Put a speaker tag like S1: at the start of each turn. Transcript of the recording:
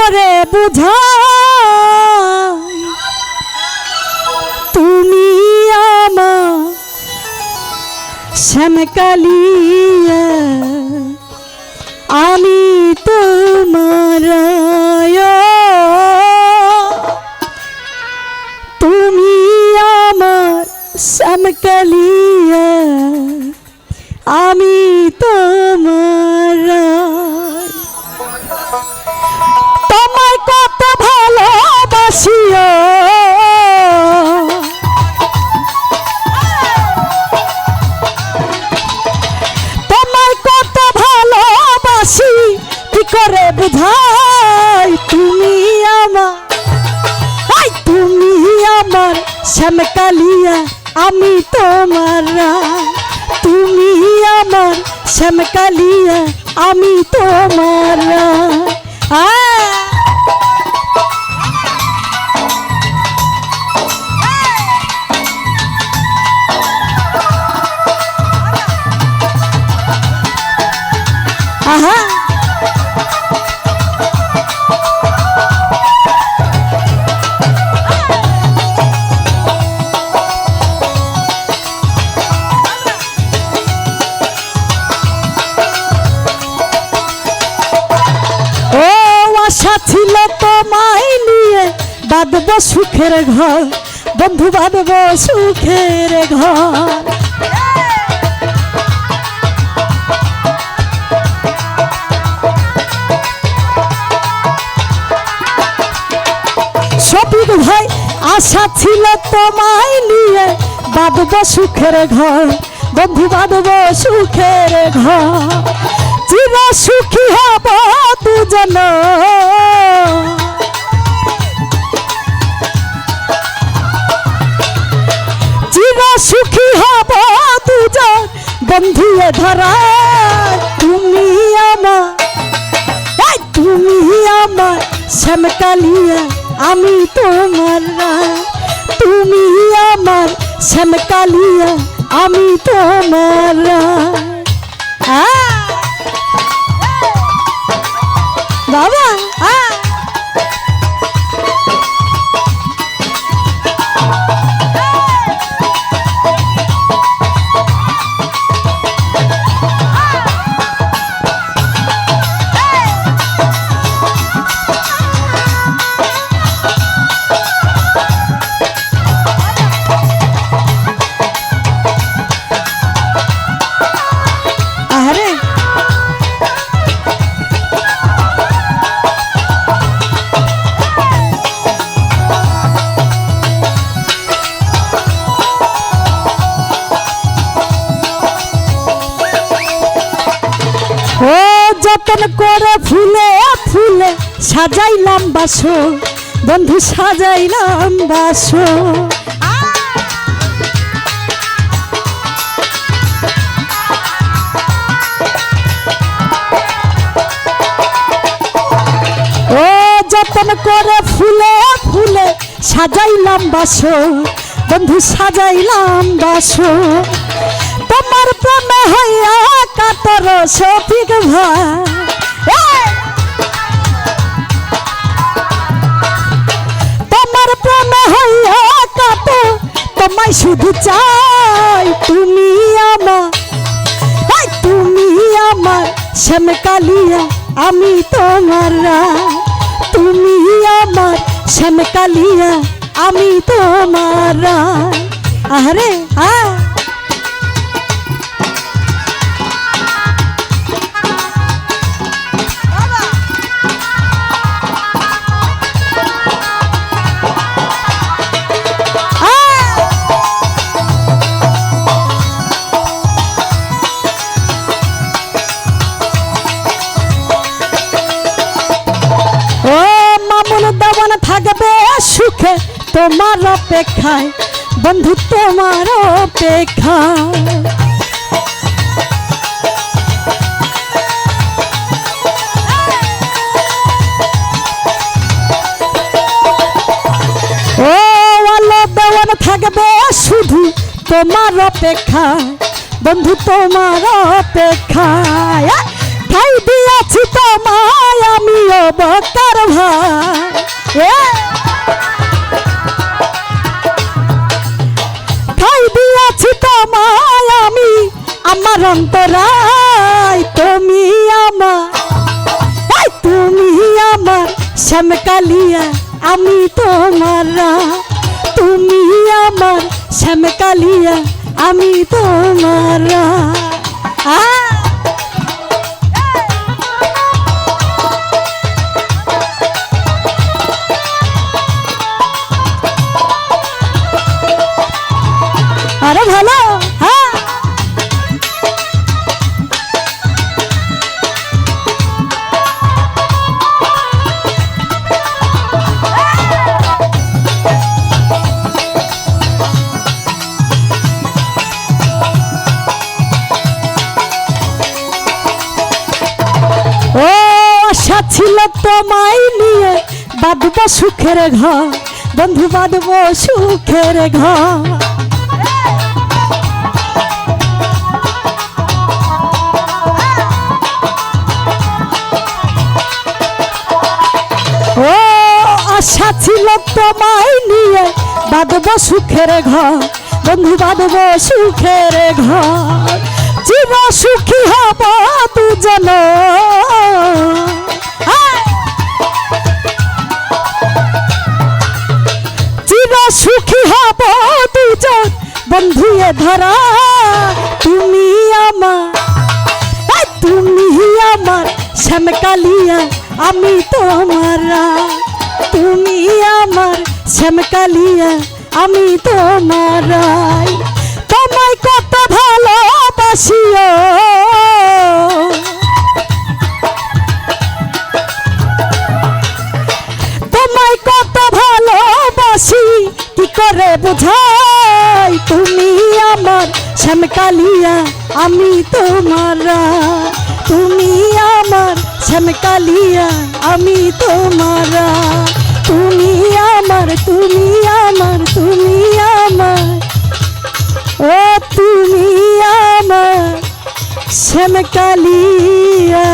S1: করে বুঝাই তুমি আমার শ্যামকালিয়া আমি তোমার তুমি আমার শ্যামকালিয়া আমি তোমার তোমায় কত ভালোবাসিও তোমায় কত ভালোবাসি কি করে বুঝাই তুমি আমার শ্যামকালিয়া আমি তোমার তুমি আমার শ্যামকালিয়া আমি তোমার আহা আশা ছিল তোমায় নিয়ে বাঁধব সুখের ঘর বন্ধু বাঁধব সুখের ঘর শফিক ভাই আশা ছিল তোমায় নিয়ে বাঁধব সুখের ঘর বন্ধু বাঁধব সুখের ঘর চির সুখী হব দুজন চির সুখী হব দুজন বন্ধুয়ে ধরা তুমি আমার শ্যামকালিয়া আমি তোমার তুমি আমার শ্যামকালিয়া আমি তোমার বাবা যতন করে ফুলে ফুলে সাজাইলাম বাসো বন্ধু সাজাইলাম বাসো ও যতন করে ফুলে ফুলে সাজাইলাম বাসো বন্ধু সাজাইলাম বাসো তোমার প্রেমে হইয়া কাতর শফিক ভাই তোমার প্রেমে হইয়া কাত তোমায় শুধু চাই তুমি আমার শ্যামকালিয়া আমি তোমার তুমি আমার শ্যামকালিয়া আমি তোমার আরে থাকবে সুখে তোমার অপেক্ষায় বন্ধু তোমার অপেক্ষায় ও আলো দেওয়ান থাকবে শুধু তোমার অপেক্ষায় বন্ধু তোমার অপেক্ষায় ঠাই দিয়েছি তোমায় আমিও বকার ভাই শ্যামকালিয়া আমি তোমার তুমি আমার শ্যামকালিয়া আমি তোমার আরে ভালো হ্যাঁ ও আশা ছিল তোমায় নিয়ে বাঁধব সুখের ঘর বন্ধু বাঁধব সুখের ঘর ও আশা ছিল তোমায় নিয়ে বাঁধব সুখের ঘর বন্ধু বাঁধব সুখের ঘর চির সুখী হব দুজন চির সুখী হব দুজন বন্ধু এ ধরা তুমি আমার শ্যামকালিয়া আমি তোমার তুমি আমার শ্যামকালিয়া আমি তোমার তোমায় কত ভালোবাসিও তোমায় কত ভালোবাসি কি করে বুঝাই তুমি আমার শ্যামকালিয়া আমি তোমার তুমি আমার শ্যামকালিয়া আমি তোমার তুমি আমার তুমি আমার তুমি আমার ও তুমি আমার শ্যামকালিয়া।